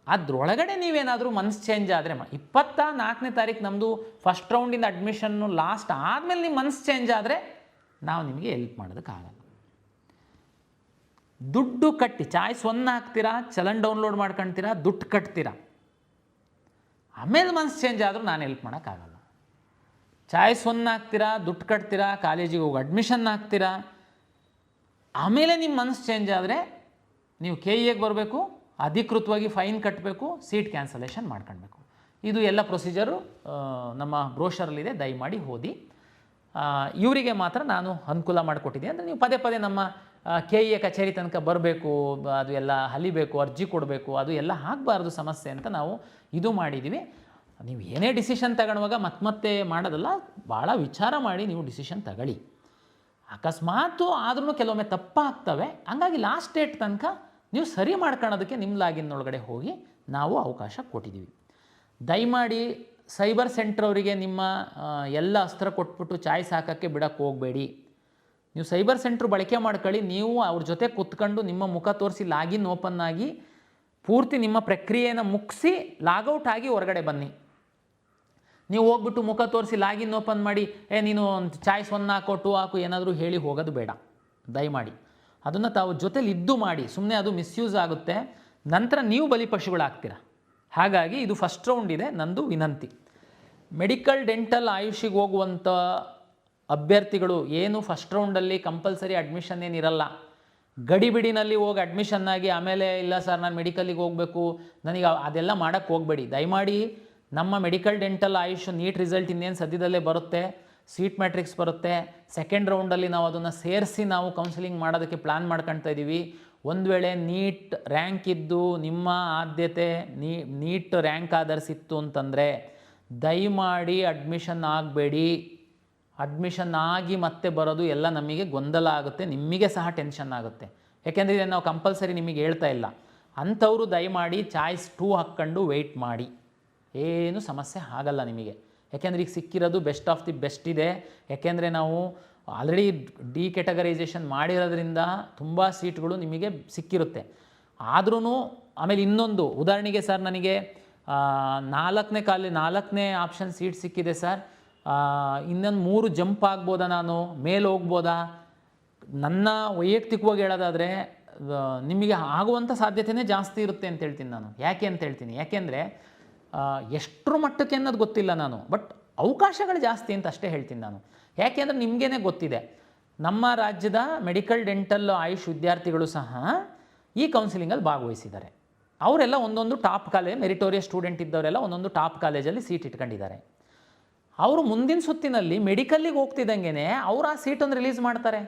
ಅದರೊಳಗಡೆ ನೀವೇನಾದರೂ ಮನಸ್ಸು ಚೇಂಜ್ ಆದರೆ 24ನೇ ತಾರೀಕು ನಮ್ಮದು ಫಸ್ಟ್ ರೌಂಡಿಂದ ಅಡ್ಮಿಷನ್ನು ಲಾಸ್ಟ್ ಆದಮೇಲೆ ನಿಮ್ಮ ಮನಸ್ಸು ಚೇಂಜ್ ಆದರೆ ನಾವು ನಿಮಗೆ ಹೆಲ್ಪ್ ಮಾಡೋದಕ್ಕಾಗಲ್ಲ. ದುಡ್ಡು ಕಟ್ಟಿ ಚಾಯ್ಸ್ 1 ಹಾಕ್ತೀರಾ, ಚಲನ್ ಡೌನ್ಲೋಡ್ ಮಾಡ್ಕೊಳ್ತೀರಾ, ದುಡ್ಡು ಕಟ್ತೀರಾ, ಆಮೇಲೆ ಮನಸ್ಸು ಚೇಂಜ್ ಆದರೂ ನಾನು ಹೆಲ್ಪ್ ಮಾಡೋಕ್ಕಾಗಲ್ಲ. ಚಾಯ್ಸ್ 1 ಹಾಕ್ತೀರಾ, ದುಡ್ಡು ಕಟ್ತೀರಾ, ಕಾಲೇಜಿಗೆ ಹೋಗಿ ಅಡ್ಮಿಷನ್ ಹಾಕ್ತೀರಾ, ಆಮೇಲೆ ನಿಮ್ಮ ಮನಸ್ಸು ಚೇಂಜ್ ಆದರೆ ನೀವು KEಗೆ ಬರಬೇಕು, ಅಧಿಕೃತವಾಗಿ ಫೈನ್ ಕಟ್ಟಬೇಕು, ಸೀಟ್ ಕ್ಯಾನ್ಸಲೇಷನ್ ಮಾಡ್ಕೊಳ್ಬೇಕು. ಇದು ಎಲ್ಲ ಪ್ರೊಸೀಜರು ನಮ್ಮ ಬ್ರೋಷರಲ್ಲಿದೆ, ದಯಮಾಡಿ ಓದಿ. ಇವರಿಗೆ ಮಾತ್ರ ನಾನು ಅನುಕೂಲ ಮಾಡಿಕೊಟ್ಟಿದ್ದೀನಿ. ಅಂದರೆ ನೀವು ಪದೇ ಪದೇ ನಮ್ಮ KE ಕಚೇರಿ ತನಕ ಬರಬೇಕು, ಅದು ಎಲ್ಲ ಹಲಿಬೇಕು, ಅರ್ಜಿ ಕೊಡಬೇಕು, ಅದು ಎಲ್ಲ ಆಗಬಾರ್ದು ಸಮಸ್ಯೆ ಅಂತ ನಾವು ಇದು ಮಾಡಿದ್ದೀವಿ. ನೀವು ಏನೇ ಡಿಸಿಷನ್ ತಗೊಳ್ಳುವಾಗ ಮತ್ತೆ ಮಾಡೋದಲ್ಲ, ಭಾಳ ವಿಚಾರ ಮಾಡಿ ನೀವು ಡಿಸಿಷನ್ ತಗೊಳ್ಳಿ. ಅಕಸ್ಮಾತು ಆದ್ರೂ ಕೆಲವೊಮ್ಮೆ ತಪ್ಪಾಗ್ತವೆ, ಹಂಗಾಗಿ ಲಾಸ್ಟ್ ಡೇಟ್ ತನಕ ನೀವು ಸರಿ ಮಾಡ್ಕೊಳ್ಳೋದಕ್ಕೆ ನಿಮ್ಮ ಲಾಗಿನ್ನೊಳಗಡೆ ಹೋಗಿ ನಾವು ಅವಕಾಶ ಕೊಟ್ಟಿದ್ದೀವಿ. ದಯಮಾಡಿ ಸೈಬರ್ ಸೆಂಟ್ರ್ ಅವರಿಗೆ ನಿಮ್ಮ ಎಲ್ಲ ಅಸ್ತ್ರ ಕೊಟ್ಬಿಟ್ಟು ಚಾಯ್ಸ್ ಹಾಕೋಕ್ಕೆ ಬಿಡೋಕ್ಕೆ ಹೋಗಬೇಡಿ. ನೀವು ಸೈಬರ್ ಸೆಂಟ್ರ್ ಬಳಕೆ ಮಾಡ್ಕೊಳ್ಳಿ. ನೀವು ಅವ್ರ ಜೊತೆ ಕೂತ್ಕೊಂಡು ನಿಮ್ಮ ಮುಖ ತೋರಿಸಿ ಲಾಗಿನ್ ಓಪನ್ ಆಗಿ ಪೂರ್ತಿ ನಿಮ್ಮ ಪ್ರಕ್ರಿಯೆಯನ್ನು ಮುಗಿಸಿ ಲಾಗೌಟ್ ಆಗಿ ಹೊರಗಡೆ ಬನ್ನಿ. ನೀವು ಹೋಗ್ಬಿಟ್ಟು ಮುಖ ತೋರಿಸಿ ಲಾಗಿನ್ ಓಪನ್ ಮಾಡಿ ನೀನು ಚಾಯ್ಸ್ 1 ಹಾಕೋ 2 ಹಾಕು ಏನಾದರೂ ಹೇಳಿ ಹೋಗೋದು ಬೇಡ. ದಯಮಾಡಿ ಅದನ್ನು ತಾವು ಜೊತೆಲಿ ಇದ್ದು ಮಾಡಿ. ಸುಮ್ಮನೆ ಅದು ಮಿಸ್ಯೂಸ್ ಆಗುತ್ತೆ, ನಂತರ ನೀವು ಬಲಿಪಶುಗಳಾಗ್ತೀರ. ಹಾಗಾಗಿ ಇದು ಫಸ್ಟ್ ರೌಂಡ್ ಇದೆ, ನಂದು ವಿನಂತಿ. ಮೆಡಿಕಲ್ ಡೆಂಟಲ್ ಆಯುಷಿಗೆ ಹೋಗುವಂಥ ಅಭ್ಯರ್ಥಿಗಳು ಏನು ಫಸ್ಟ್ ರೌಂಡಲ್ಲಿ ಕಂಪಲ್ಸರಿ ಅಡ್ಮಿಷನ್ ಏನಿರಲ್ಲ, ಗಡಿಬಿಡಿನಲ್ಲಿ ಹೋಗಿ ಅಡ್ಮಿಷನ್ ಆಗಿ ಆಮೇಲೆ ಇಲ್ಲ ಸರ್ ನಾನು ಮೆಡಿಕಲಿಗೆ ಹೋಗಬೇಕು ನನಗೆ ಅದೆಲ್ಲ ಮಾಡೋಕ್ಕೆ ಹೋಗಬೇಡಿ. ದಯಮಾಡಿ ನಮ್ಮ medical dental AYUSH NEET result ಇನ್ನೇನು ಸದ್ಯದಲ್ಲೇ ಬರುತ್ತೆ, ಸೀಟ್ ಮ್ಯಾಟ್ರಿಕ್ಸ್ ಬರುತ್ತೆ. ಸೆಕೆಂಡ್ ರೌಂಡಲ್ಲಿ ನಾವು ಅದನ್ನು ಸೇರಿಸಿ ನಾವು ಕೌನ್ಸಿಲಿಂಗ್ ಮಾಡೋದಕ್ಕೆ ಪ್ಲ್ಯಾನ್ ಮಾಡ್ಕೊಳ್ತಾ ಇದ್ದೀವಿ. ಒಂದು ವೇಳೆ ನೀಟ್ ರ್ಯಾಂಕ್ ಇದ್ದು ನಿಮ್ಮ ಆದ್ಯತೆ ನೀಟ್ ರ್ಯಾಂಕ್ ಆಧರಿಸಿತ್ತು ಅಂತಂದರೆ ದಯಮಾಡಿ ಅಡ್ಮಿಷನ್ ಆಗಬೇಡಿ. ಅಡ್ಮಿಷನ್ ಆಗಿ ಮತ್ತೆ ಬರೋದು ಎಲ್ಲ ನಮಗೆ ಗೊಂದಲ ಆಗುತ್ತೆ, ನಿಮಗೆ ಸಹ ಟೆನ್ಷನ್ ಆಗುತ್ತೆ. ಯಾಕೆಂದರೆ ಇದನ್ನು ನಾವು ಕಂಪಲ್ಸರಿ ನಿಮಗೆ ಹೇಳ್ತಾ ಇಲ್ಲ. ಅಂಥವರು ದಯಮಾಡಿ ಚಾಯ್ಸ್ 2 ಹಾಕ್ಕೊಂಡು ವೆಯ್ಟ್ ಮಾಡಿ, ಏನು ಸಮಸ್ಯೆ ಆಗಲ್ಲ ನಿಮಗೆ. ಯಾಕೆಂದರೆ ಈಗ ಸಿಕ್ಕಿರೋದು ಬೆಸ್ಟ್ ಆಫ್ ದಿ ಬೆಸ್ಟ್ ಇದೆ. ಯಾಕೆಂದರೆ ನಾವು ಆಲ್ರೆಡಿ ಡಿ ಕ್ಯಾಟಗರೈಸೇಷನ್ ಮಾಡಿರೋದ್ರಿಂದ ತುಂಬ ಸೀಟ್ಗಳು ನಿಮಗೆ ಸಿಕ್ಕಿರುತ್ತೆ. ಆದ್ರೂ ಆಮೇಲೆ ಇನ್ನೊಂದು ಉದಾಹರಣೆಗೆ ಸರ್ ನನಗೆ 4ನೇ ಆಪ್ಷನ್ ಸೀಟ್ ಸಿಕ್ಕಿದೆ ಸರ್, ಇನ್ನೊಂದು 3 ಜಂಪ್ ಆಗ್ಬೋದಾ, ನಾನು ಮೇಲೆ ಹೋಗ್ಬೋದಾ? ನನ್ನ ವೈಯಕ್ತಿಕವಾಗಿ ಹೇಳೋದಾದರೆ ನಿಮಗೆ ಆಗುವಂಥ ಸಾಧ್ಯತೆಯೇ ಜಾಸ್ತಿ ಇರುತ್ತೆ ಅಂತ ಹೇಳ್ತೀನಿ ನಾನು. ಯಾಕೆ ಅಂತ ಹೇಳ್ತೀನಿ, ಯಾಕೆಂದರೆ ಎಷ್ಟರ ಮಟ್ಟಕ್ಕೆ ಅನ್ನೋದು ಗೊತ್ತಿಲ್ಲ ನಾನು, ಬಟ್ ಅವಕಾಶಗಳು ಜಾಸ್ತಿ ಅಂತ ಅಷ್ಟೇ ಹೇಳ್ತೀನಿ ನಾನು. ಯಾಕೆಂದರೆ ನಿಮಗೇ ಗೊತ್ತಿದೆ, ನಮ್ಮ ರಾಜ್ಯದ ಮೆಡಿಕಲ್ ಡೆಂಟಲ್ ಆಯುಷ್ ವಿದ್ಯಾರ್ಥಿಗಳು ಸಹ ಈ ಕೌನ್ಸಿಲಿಂಗಲ್ಲಿ ಭಾಗವಹಿಸಿದ್ದಾರೆ. ಅವರೆಲ್ಲ ಒಂದೊಂದು ಟಾಪ್ ಕಾಲೇಜ್, ಮೆರಿಟೋರಿಯಸ್ ಸ್ಟೂಡೆಂಟ್ ಇದ್ದವರೆಲ್ಲ ಒಂದೊಂದು ಟಾಪ್ ಕಾಲೇಜಲ್ಲಿ ಸೀಟ್ ಇಟ್ಕೊಂಡಿದ್ದಾರೆ. ಅವರು ಮುಂದಿನ ಸುತ್ತಿನಲ್ಲಿ ಮೆಡಿಕಲ್ಲಿಗೆ ಹೋಗ್ತಿದ್ದಂಗೆ ಅವರು ಆ ಸೀಟನ್ನು ರಿಲೀಸ್ ಮಾಡ್ತಾರೆ.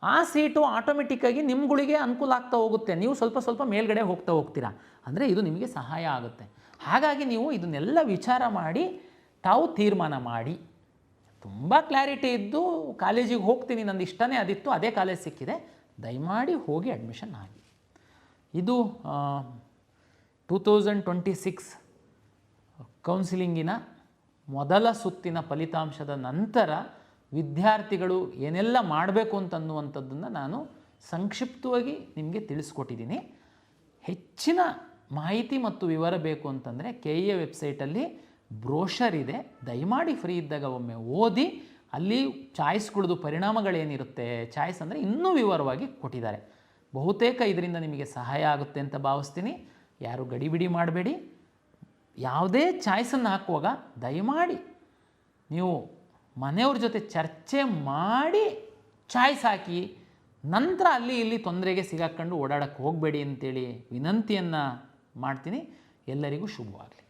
ಆ ಸೀಟು ಆಟೋಮೆಟಿಕ್ಕಾಗಿ ನಿಮ್ಗಳಿಗೆ ಅನುಕೂಲ ಆಗ್ತಾ ಹೋಗುತ್ತೆ, ನೀವು ಸ್ವಲ್ಪ ಸ್ವಲ್ಪ ಮೇಲ್ಗಡೆ ಹೋಗ್ತೀರಾ. ಅಂದರೆ ಇದು ನಿಮಗೆ ಸಹಾಯ ಆಗುತ್ತೆ. ಹಾಗಾಗಿ ನೀವು ಇದನ್ನೆಲ್ಲ ವಿಚಾರ ಮಾಡಿ ತಾವು ತೀರ್ಮಾನ ಮಾಡಿ, ತುಂಬ ಕ್ಲಾರಿಟಿ ಇದ್ದು ಕಾಲೇಜಿಗೆ ಹೋಗ್ತೀನಿ, ನಂದು ಇಷ್ಟನೇ ಅದಿತ್ತು, ಅದೇ ಕಾಲೇಜ್ ಸಿಕ್ಕಿದೆ, ದಯಮಾಡಿ ಹೋಗಿ ಅಡ್ಮಿಷನ್ ಆಗಿ. ಇದು 2026 ಕೌನ್ಸಿಲಿಂಗಿನ ಮೊದಲ ಸುತ್ತಿನ ಫಲಿತಾಂಶದ ನಂತರ ವಿದ್ಯಾರ್ಥಿಗಳು ಏನೆಲ್ಲ ಮಾಡಬೇಕು ಅಂತನ್ನುವಂಥದ್ದನ್ನು ನಾನು ಸಂಕ್ಷಿಪ್ತವಾಗಿ ನಿಮಗೆ ತಿಳಿಸ್ಕೊಟ್ಟಿದ್ದೀನಿ. ಹೆಚ್ಚಿನ ಮಾಹಿತಿ ಮತ್ತು ವಿವರ ಬೇಕು ಅಂತಂದರೆ KEA ವೆಬ್ಸೈಟಲ್ಲಿ ಬ್ರೋಷರ್ ಇದೆ, ದಯಮಾಡಿ ಫ್ರೀ ಇದ್ದಾಗ ಒಮ್ಮೆ ಓದಿ. ಅಲ್ಲಿ ಚಾಯ್ಸ್ಗಳದ್ದು ಪರಿಣಾಮಗಳೇನಿರುತ್ತೆ, ಚಾಯ್ಸ್ ಅಂದರೆ ಇನ್ನೂ ವಿವರವಾಗಿ ಕೊಟ್ಟಿದ್ದಾರೆ. ಬಹುತೇಕ ಇದರಿಂದ ನಿಮಗೆ ಸಹಾಯ ಆಗುತ್ತೆ ಅಂತ ಭಾವಿಸ್ತೀನಿ. ಯಾರು ಗಡಿಬಿಡಿ ಮಾಡಬೇಡಿ. ಯಾವುದೇ ಚಾಯ್ಸನ್ನು ಹಾಕುವಾಗ ದಯಮಾಡಿ ನೀವು ಮನೆಯವ್ರ ಜೊತೆ ಚರ್ಚೆ ಮಾಡಿ ಚಾಯ್ಸ್ ಹಾಕಿ, ನಂತರ ಅಲ್ಲಿ ಇಲ್ಲಿ ತೊಂದರೆಗೆ ಸಿಗಾಕೊಂಡು ಓಡಾಡಕ್ಕೆ ಹೋಗಬೇಡಿ ಅಂತೇಳಿ ವಿನಂತಿಯನ್ನು ಮಾಡ್ತೀನಿ. ಎಲ್ಲರಿಗೂ ಶುಭವಾಗಲಿ.